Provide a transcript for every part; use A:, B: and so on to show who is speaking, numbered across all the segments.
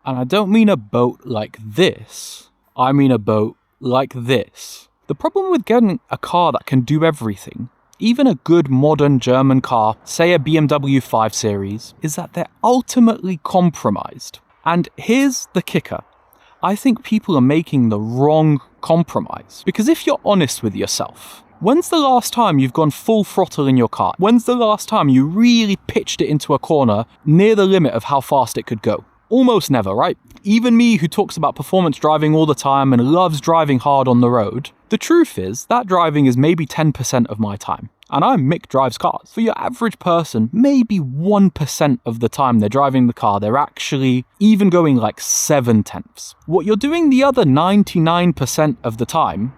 A: And I don't mean a boat like this. I mean a boat like this. The problem with getting a car that can do everything, even a good modern German car, say a BMW 5 Series, is that they're ultimately compromised. And here's the kicker. I think people are making the wrong compromise. Because if you're honest with yourself, when's the last time you've gone full throttle in your car? When's the last time you really pitched it into a corner near the limit of how fast it could go? Almost never, right? Even me, who talks about performance driving all the time and loves driving hard on the road, the truth is that driving is maybe 10% of my time. And Mick drives cars. For your average person, maybe 1% of the time they're driving the car, they're actually even going like 7/10. What you're doing the other 99% of the time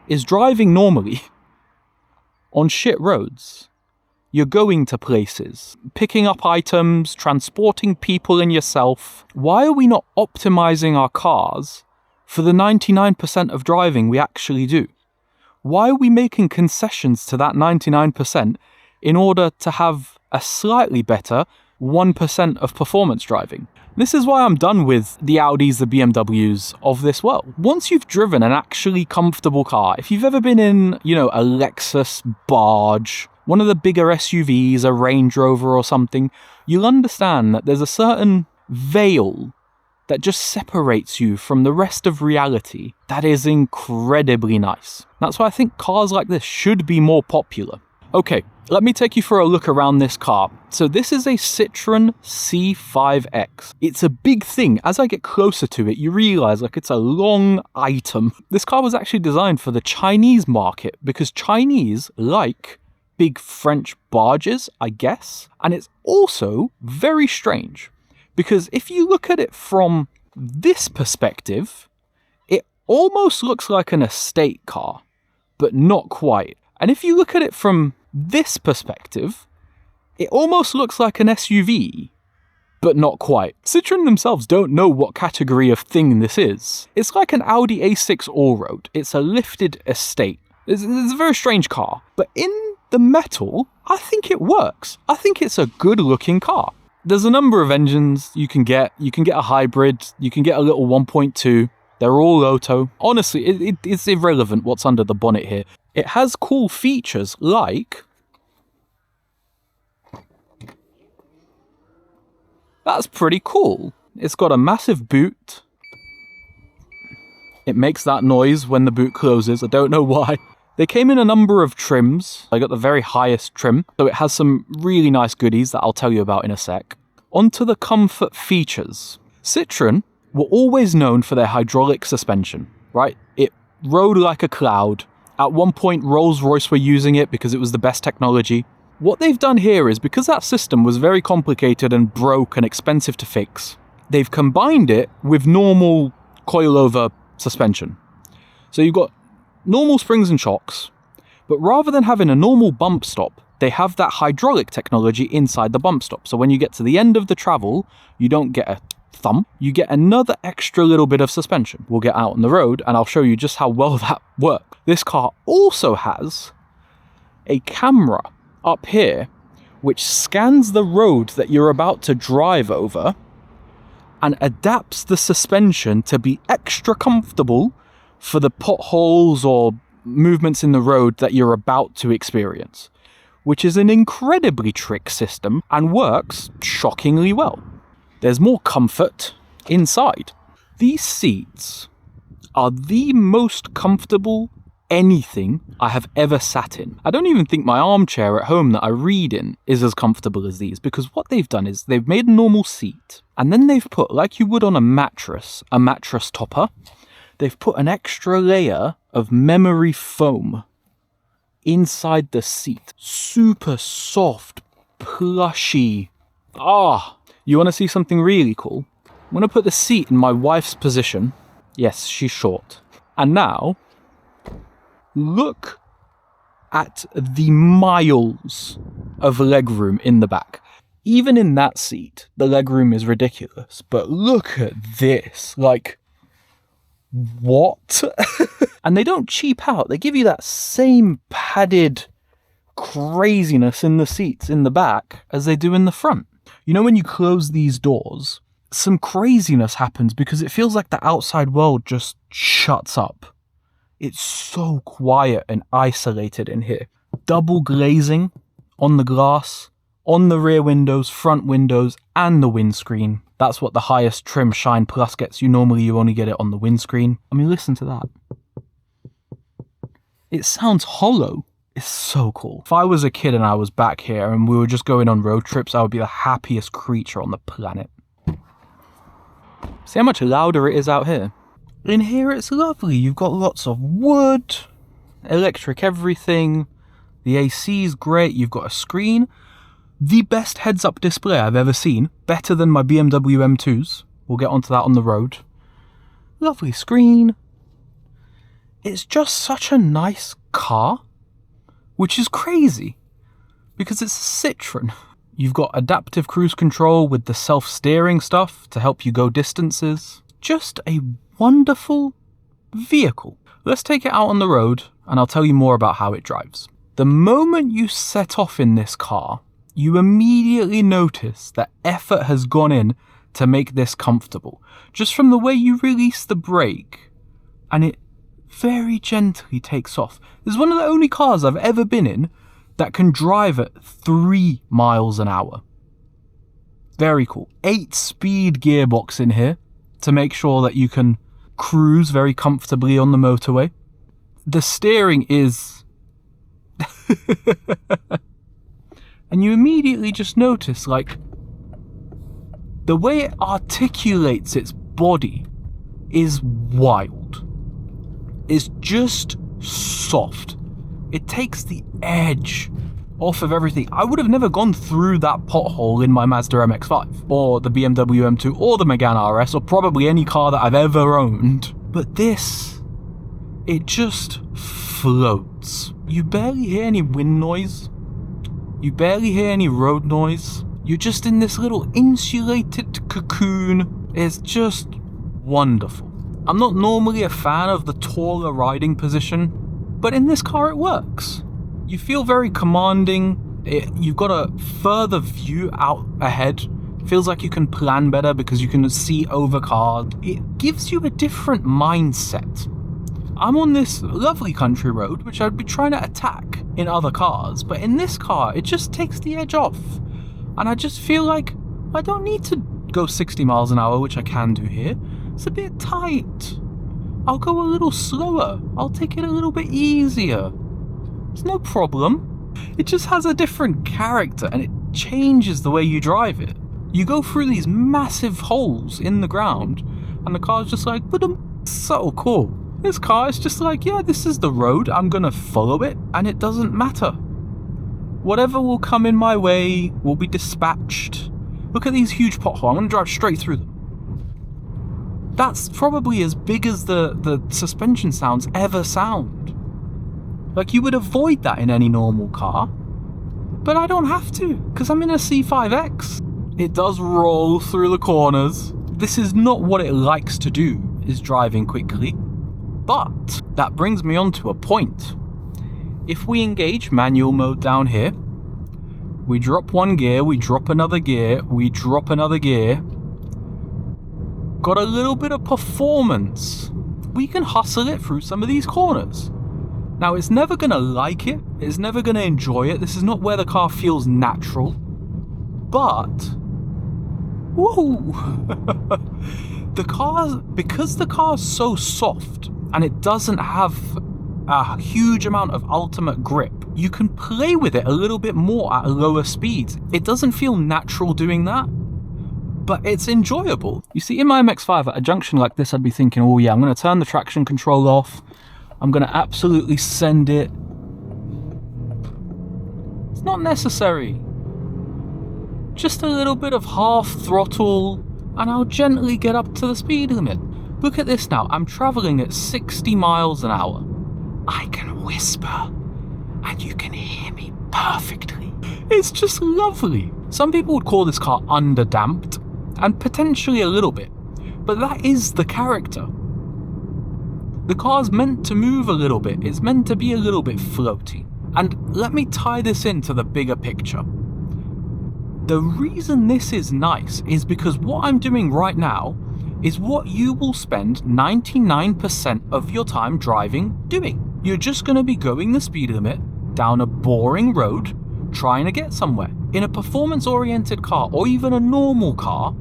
A: is driving normally on shit roads. You're going to places, picking up items, transporting people and yourself. Why are we not optimizing our cars for the 99% of driving we actually do? Why are we making concessions to that 99% in order to have a slightly better 1% of performance driving? This is why I'm done with the Audis, the BMWs of this world. Once you've driven an actually comfortable car, if you've ever been in, a Lexus barge, one of the bigger SUVs, a Range Rover or something, you'll understand that there's a certain veil that just separates you from the rest of reality that is incredibly nice. That's why I think cars like this should be more popular. Okay, let me take you for a look around this car. So this is a Citroën C5X. It's a big thing. As I get closer to it, you realize it's a long item. This car was actually designed for the Chinese market because Chinese like big French barges, I guess. And it's also very strange because if you look at it from this perspective, it almost looks like an estate car, but not quite. And if you look at it from this perspective, it almost looks like an SUV, but not quite. Citroën themselves don't know what category of thing this is. It's like an Audi A6 all-road. It's a lifted estate. It's a very strange car, but in the metal, I think it works. I think it's a good-looking car. There's a number of engines you can get. You can get a hybrid. You can get a little 1.2. They're all auto. Honestly, it's irrelevant what's under the bonnet here. It has cool features like... That's pretty cool. It's got a massive boot. It makes that noise when the boot closes. I don't know why. They came in a number of trims. I got the very highest trim, so it has some really nice goodies that I'll tell you about in a sec. Onto the comfort features. Citroën were always known for their hydraulic suspension, right? It rode like a cloud. At one point, Rolls-Royce were using it because it was the best technology. What they've done here is, because that system was very complicated and broke and expensive to fix, they've combined it with normal coilover suspension. So you've got normal springs and shocks, but rather than having a normal bump stop, they have that hydraulic technology inside the bump stop. So when you get to the end of the travel, you don't get a thump, you get another extra little bit of suspension. We'll get out on the road and I'll show you just how well that works. This car also has a camera up here which scans the road that you're about to drive over and adapts the suspension to be extra comfortable for the potholes or movements in the road that you're about to experience, which is an incredibly trick system and works shockingly well. There's more comfort inside. These seats are the most comfortable anything I have ever sat in. I don't even think my armchair at home that I read in is as comfortable as these, because what they've done is they've made a normal seat and then they've put, like you would on a mattress topper, they've put an extra layer of memory foam inside the seat. Super soft, plushy. You want to see something really cool? I'm going to put the seat in my wife's position. Yes, she's short. And now, look at the miles of legroom in the back. Even in that seat, the legroom is ridiculous. But look at this. What? And they don't cheap out. They give you that same padded craziness in the seats in the back as they do in the front. You know when you close these doors some craziness happens because it feels like the outside world just shuts up. It's so quiet and isolated in here. Double glazing on the glass, on the rear windows, front windows, and the windscreen. That's what the highest trim Shine Plus gets you. Normally you only get it on the windscreen. I mean, listen to that. It sounds hollow. It's so cool. If I was a kid and I was back here and we were just going on road trips, I would be the happiest creature on the planet. See how much louder it is out here? In here it's lovely. You've got lots of wood, electric everything. The AC is great. You've got a screen. The best heads-up display I've ever seen. Better than my BMW M2s. We'll get onto that on the road. Lovely screen. It's just such a nice car, which is crazy because it's a Citroën. You've got adaptive cruise control with the self-steering stuff to help you go distances. Just a wonderful vehicle. Let's take it out on the road and I'll tell you more about how it drives. The moment you set off in this car, you immediately notice that effort has gone in to make this comfortable. Just from the way you release the brake and it very gently takes off. This is one of the only cars I've ever been in that can drive at 3 miles an hour. Very cool. 8-speed gearbox in here to make sure that you can cruise very comfortably on the motorway. The steering is... and you immediately just notice, like, the way it articulates its body is wild. It's just soft. It takes the edge off of everything. I would have never gone through that pothole in my Mazda MX-5 or the BMW M2 or the Megane RS or probably any car that I've ever owned. But this, it just floats. You barely hear any wind noise. You barely hear any road noise. You're just in this little insulated cocoon. It's just wonderful. I'm not normally a fan of the taller riding position, but in this car it works. You feel very commanding. You've got a further view out ahead. Feels like you can plan better because you can see over cars. It gives you a different mindset. I'm on this lovely country road, which I'd be trying to attack in other cars, but in this car, it just takes the edge off. And I just feel like I don't need to go 60 miles an hour, which I can do here. It's a bit tight. I'll go a little slower. I'll take it a little bit easier. It's no problem. It just has a different character and it changes the way you drive it. You go through these massive holes in the ground and the car's just like, but so cool. This car is just like, yeah, this is the road. I'm gonna follow it and it doesn't matter. Whatever will come in my way will be dispatched. Look at these huge potholes. I'm gonna drive straight through them. That's probably as big as the suspension sounds ever sound. Like, you would avoid that in any normal car, but I don't have to, because I'm in a C5X. It does roll through the corners. This is not what it likes to do, is driving quickly. But that brings me on to a point. If we engage manual mode down here, we drop one gear, we drop another gear, we drop another gear, got a little bit of performance. We can hustle it through some of these corners. Now, it's never going to like it. It's never going to enjoy it. This is not where the car feels natural. But, whoa! Because the car's so soft and it doesn't have a huge amount of ultimate grip, you can play with it a little bit more at lower speeds. It doesn't feel natural doing that, but it's enjoyable. You see, in my MX-5 at a junction like this, I'd be thinking, oh yeah, I'm going to turn the traction control off. I'm going to absolutely send it. It's not necessary. Just a little bit of half throttle and I'll gently get up to the speed limit. Look at this now. I'm traveling at 60 miles an hour. I can whisper and you can hear me perfectly. It's just lovely. Some people would call this car underdamped, and potentially a little bit, but that is the character. The car's meant to move a little bit. It's meant to be a little bit floaty. And let me tie this into the bigger picture. The reason this is nice is because what I'm doing right now is what you will spend 99% of your time driving doing. You're just going to be going the speed limit down a boring road trying to get somewhere. In a performance-oriented car or even a normal car,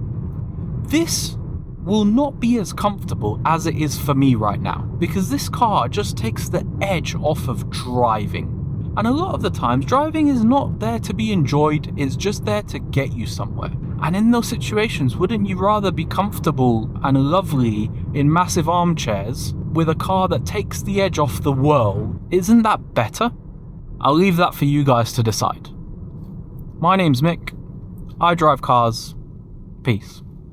A: this will not be as comfortable as it is for me right now, because this car just takes the edge off of driving. And a lot of the times, driving is not there to be enjoyed, it's just there to get you somewhere. And in those situations, wouldn't you rather be comfortable and lovely in massive armchairs with a car that takes the edge off the world? Isn't that better? I'll leave that for you guys to decide. My name's Mick. I drive cars. Peace.